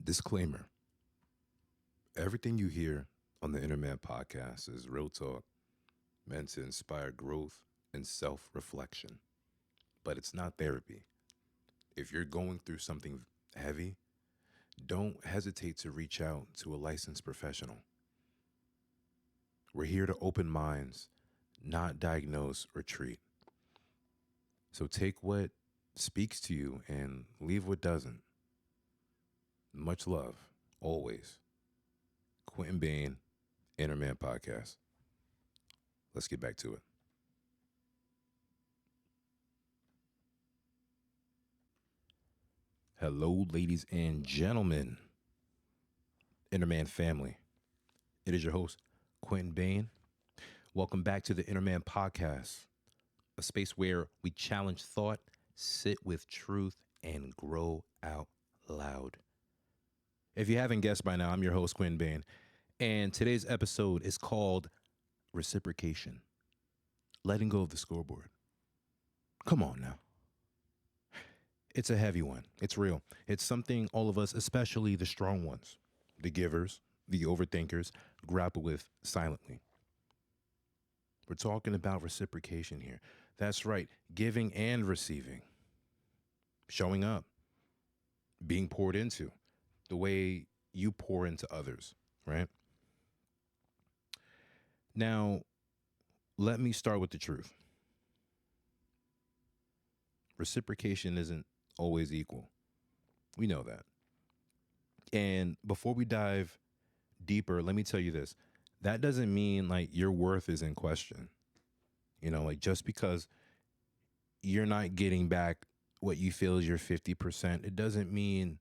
Disclaimer: everything you hear on the InnerManPodcast is real talk meant to inspire growth and self reflection, but it's not therapy. If you're going through something heavy, don't hesitate to reach out to a licensed professional. We're here to open minds, not diagnose or treat. So take what speaks to you and leave what doesn't. Much love, always. Quentin Bain, Innerman Podcast. Let's get back to it. Hello, ladies and gentlemen, Innerman family. It is your host, Quentin Bain. Welcome back to the Innerman Podcast, a space where we challenge thought, sit with truth, and grow out loud. If you haven't guessed by now, I'm your host, Quentin Bain, and today's episode is called Reciprocation, letting go of the scoreboard. Come on now. It's a heavy one. It's real. It's something all of us, especially the strong ones, the givers, the overthinkers, grapple with silently. We're talking about reciprocation here. That's right, giving and receiving, showing up, being poured into, the way you pour into others, right? Now, let me start with the truth. Reciprocation isn't always equal. We know that. And before we dive deeper, let me tell you this. That doesn't mean like your worth is in question. Like just because you're not getting back what you feel is your 50%, it doesn't mean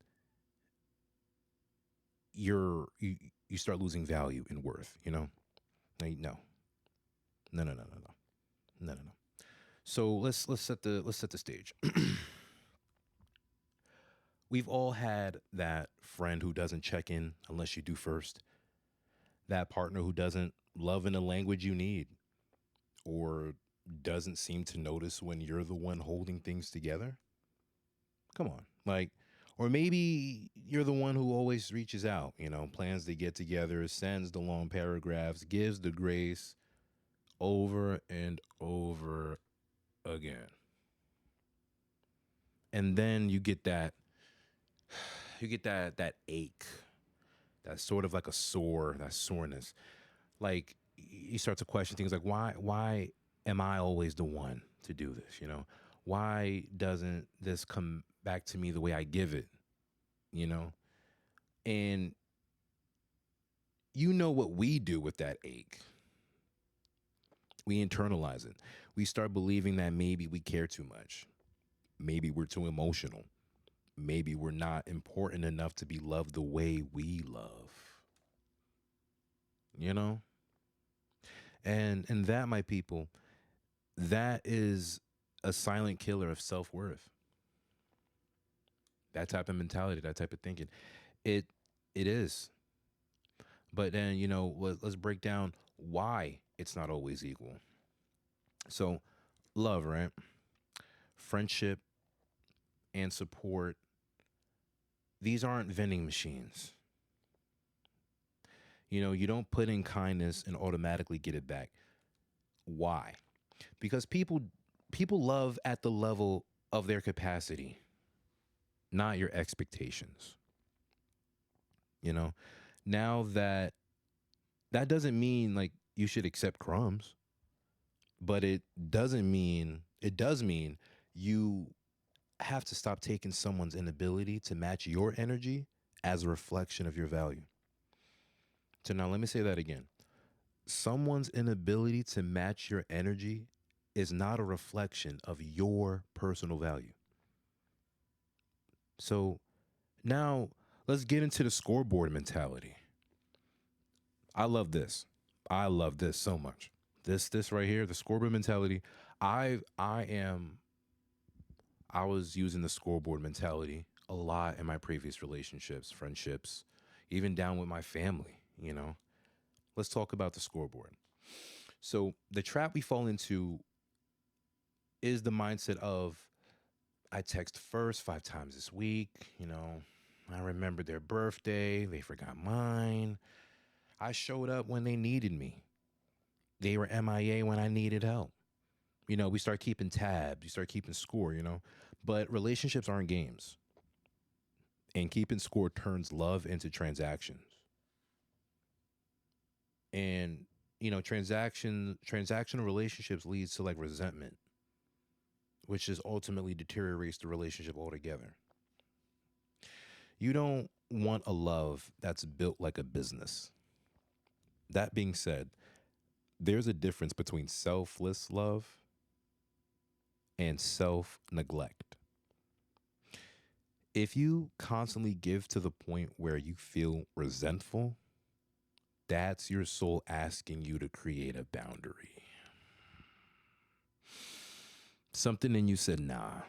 you start losing value and worth, Like no. So let's set the stage. We've all had that friend who doesn't check in unless you do first. That partner who doesn't love in the language you need or doesn't seem to notice when you're the one holding things together. Come on. Or maybe you're the one who always reaches out, plans to get together, sends the long paragraphs, gives the grace over and over again. And then you get that ache, that's sort of like that soreness. Like you start to question things like why am I always the one to do this? Why doesn't this come back to me the way I give it? And what we do with that ache. We internalize it. We start believing that maybe we care too much. Maybe we're too emotional. Maybe we're not important enough to be loved the way we love. And that, my people, that is a silent killer of self-worth. That type of mentality, that type of thinking. It is. But then, let's break down why it's not always equal. So, love, right? Friendship and support, these aren't vending machines. You don't put in kindness and automatically get it back. Why? Because people love at the level of their capacity, not your expectations. Now that doesn't mean like you should accept crumbs, but it does mean you have to stop taking someone's inability to match your energy as a reflection of your value. So now let me say that again. Someone's inability to match your energy is not a reflection of your personal value. So now let's get into the scoreboard mentality. I love this. I love this so much. This right here, the scoreboard mentality. I was using the scoreboard mentality a lot in my previous relationships, friendships, even down with my family, Let's talk about the scoreboard. So the trap we fall into is the mindset of I text first 5 times this week, I remember their birthday. They forgot mine. I showed up when they needed me. They were MIA when I needed help. We start keeping tabs. You start keeping score. But relationships aren't games. And keeping score turns love into transactions. And, transactional relationships leads to like resentment, which just ultimately deteriorates the relationship altogether. You don't want a love that's built like a business. That being said, there's a difference between selfless love and self neglect. If you constantly give to the point where you feel resentful, that's your soul asking you to create a boundary. Something in you said, nah,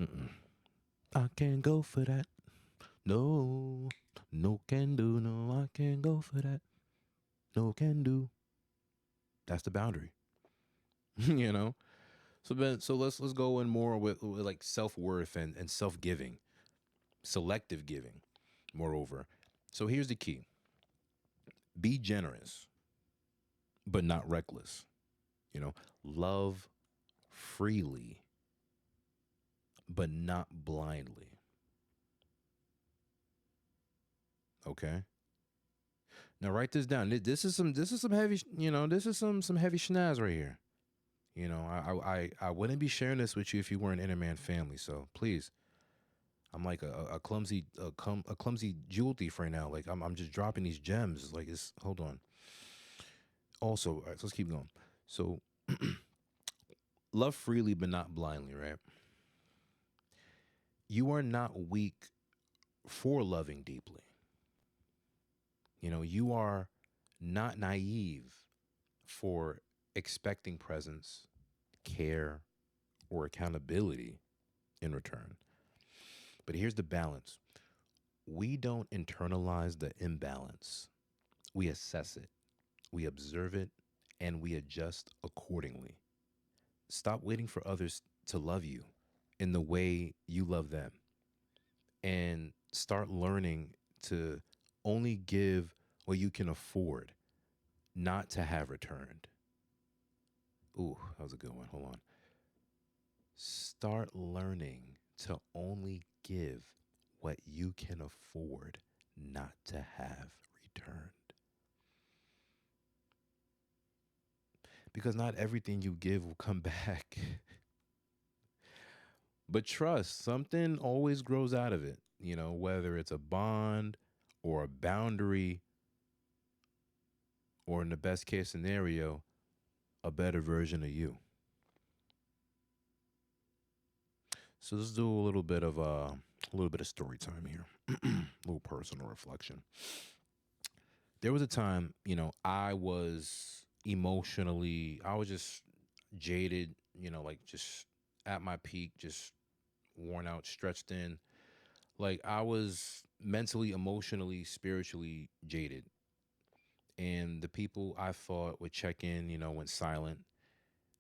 mm-mm, I can't go for that. No, no can do. No, I can't go for that. No can do. That's the boundary. you know? So let's go in more with like self-worth and self-giving, selective giving, moreover. So here's the key. Be generous, but not reckless. Love freely, but not blindly. Okay. Now write this down. This is some heavy. This is some heavy schnaz right here. I wouldn't be sharing this with you if you weren't Inner Man family. So please, I'm like a clumsy jewel thief right now. Like I'm just dropping these gems. Like it's hold on. Also, all right, so let's keep going. So love freely but not blindly, right? You are not weak for loving deeply. You are not naive for expecting presence, care, or accountability in return. But here's the balance. We don't internalize the imbalance. We assess it, we observe it, and we adjust accordingly. Stop waiting for others to love you in the way you love them and start learning to only give what you can afford, not to have returned. Ooh, that was a good one. Hold on. Start learning to only give what you can afford, not to have returned. Because not everything you give will come back. But trust, something always grows out of it, whether it's a bond or a boundary, or in the best case scenario, a better version of you. So let's do a little bit of story time here. A little personal reflection. There was a time, I was just jaded, like just at my peak, just worn out, stretched in. Like I was mentally, emotionally, spiritually jaded. And the people I thought would check in, went silent.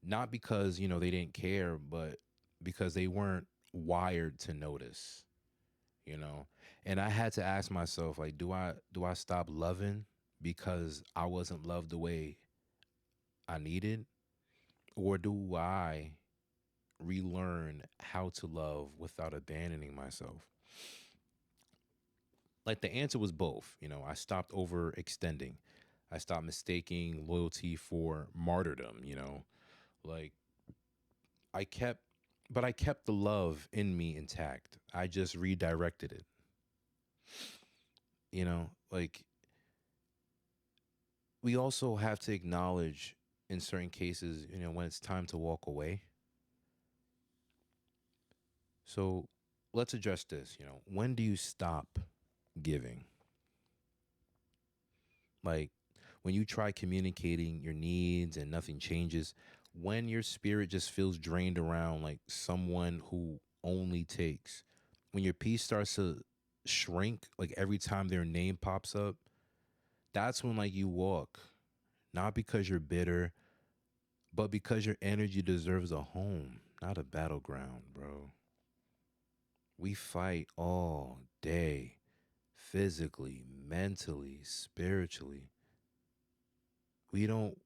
Not because, they didn't care, but because they weren't wired to notice, you know. And I had to ask myself, like, do I stop loving because I wasn't loved the way I needed? Or do I relearn how to love without abandoning myself? Like the answer was both. I stopped overextending. I stopped mistaking loyalty for martyrdom, Like I kept I kept the love in me intact. I just redirected it. Like we also have to acknowledge in certain cases, when it's time to walk away. So let's address this, when do you stop giving? Like when you try communicating your needs and nothing changes, when your spirit just feels drained around like someone who only takes, when your peace starts to shrink, like every time their name pops up, that's when like you walk, not because you're bitter, but because your energy deserves a home, not a battleground, bro. We fight all day physically, mentally, spiritually. We don't,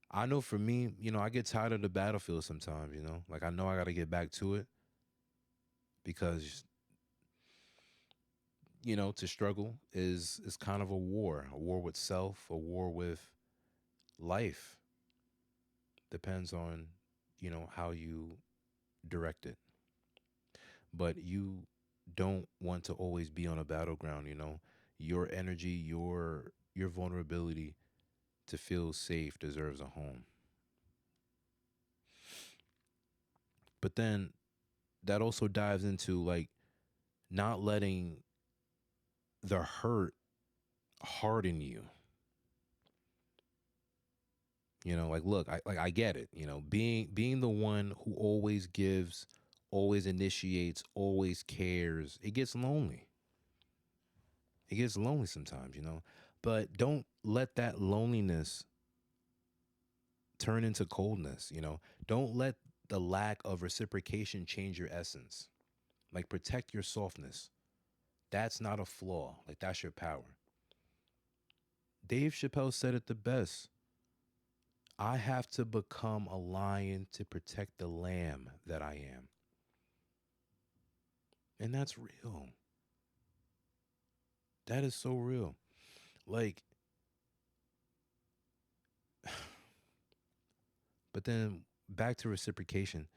I know for me, I get tired of the battlefield sometimes, Like I know I got to get back to it because, to struggle is kind of a war with self, a war with life. Depends on, how you direct it. But you don't want to always be on a battleground. Your energy, your vulnerability to feel safe deserves a home. But then that also dives into like not letting the hurt harden you. Like look, I get it. Being the one who always gives, always initiates, always cares, it gets lonely. It gets lonely sometimes. But don't let that loneliness turn into coldness. Don't let the lack of reciprocation change your essence. Like protect your softness. That's not a flaw. Like that's your power. Dave Chappelle said it the best. I have to become a lion to protect the lamb that I am. And that's real. That is so real. Like, but then back to reciprocation.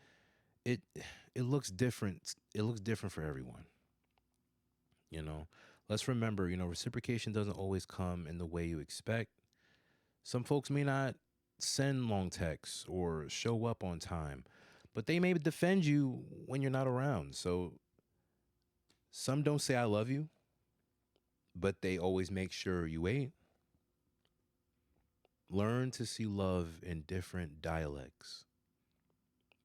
It it looks different. It looks different for everyone. You know, let's remember, reciprocation doesn't always come in the way you expect. Some folks may not send long texts or show up on time, but they may defend you when you're not around. So some don't say I love you, but they always make sure you wait. Learn to see love in different dialects,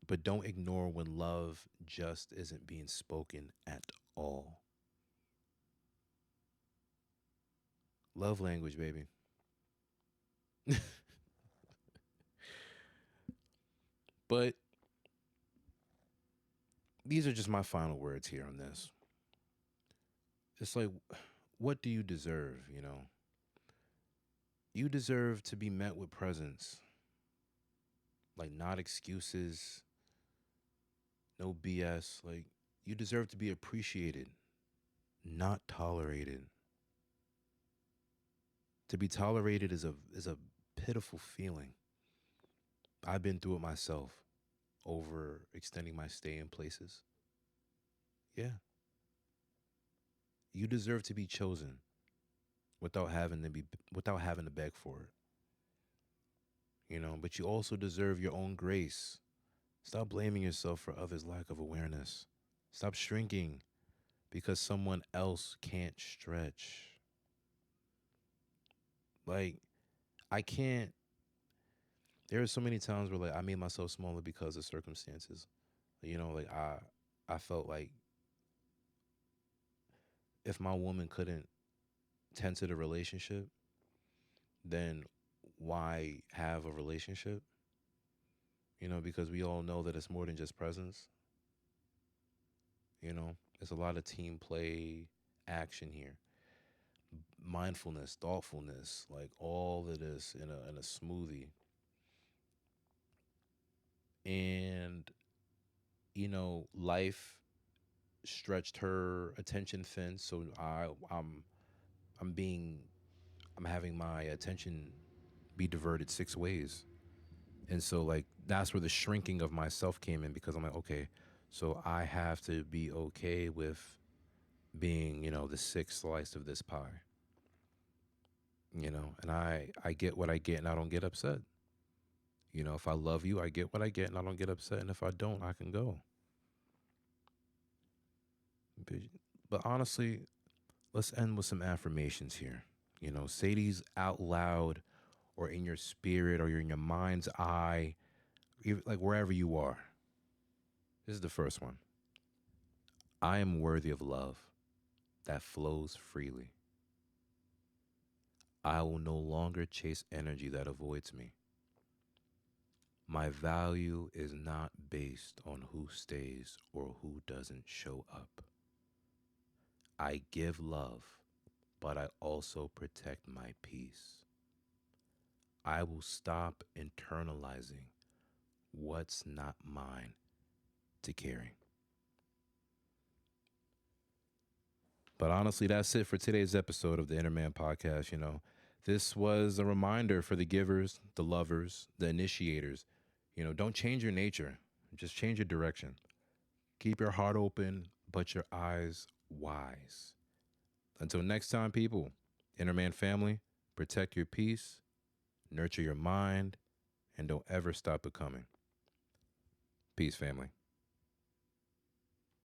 but don't ignore when love just isn't being spoken at all. Love language, baby. But these are just my final words here on this. It's like, what do you deserve? You deserve to be met with presence, like not excuses, no BS. Like, you deserve to be appreciated, not tolerated. To be tolerated is a pitiful feeling. I've been through it myself, over extending my stay in places. Yeah, you deserve to be chosen without having to beg for it. But you also deserve your own grace. Stop blaming yourself for others' lack of awareness. Stop shrinking because someone else can't stretch. Like, I can't. There are so many times where like I made myself smaller because of circumstances. Like I felt like if my woman couldn't tend to the relationship, then why have a relationship? Because we all know that it's more than just presence. It's a lot of team play, action here, mindfulness, thoughtfulness, like all of this in a smoothie. And life stretched her attention thin, so I'm being I'm having my attention be diverted 6 ways. And so like that's where the shrinking of myself came in, because I'm like, okay, so I have to be okay with being, the sixth slice of this pie. And I get what I get and I don't get upset. If I love you, I get what I get and I don't get upset. And if I don't, I can go. But honestly, let's end with some affirmations here. Say these out loud or in your spirit or you're in your mind's eye, like wherever you are. This is the first one. I am worthy of love that flows freely. I will no longer chase energy that avoids me. My value is not based on who stays or who doesn't show up. I give love, but I also protect my peace. I will stop internalizing what's not mine to carry. But honestly, that's it for today's episode of the Inner Podcast. This was a reminder for the givers, the lovers, the initiators. Don't change your nature, just change your direction. Keep your heart open, but your eyes wise. Until next time, people, Inner family, protect your peace, nurture your mind, and don't ever stop becoming. Peace, family.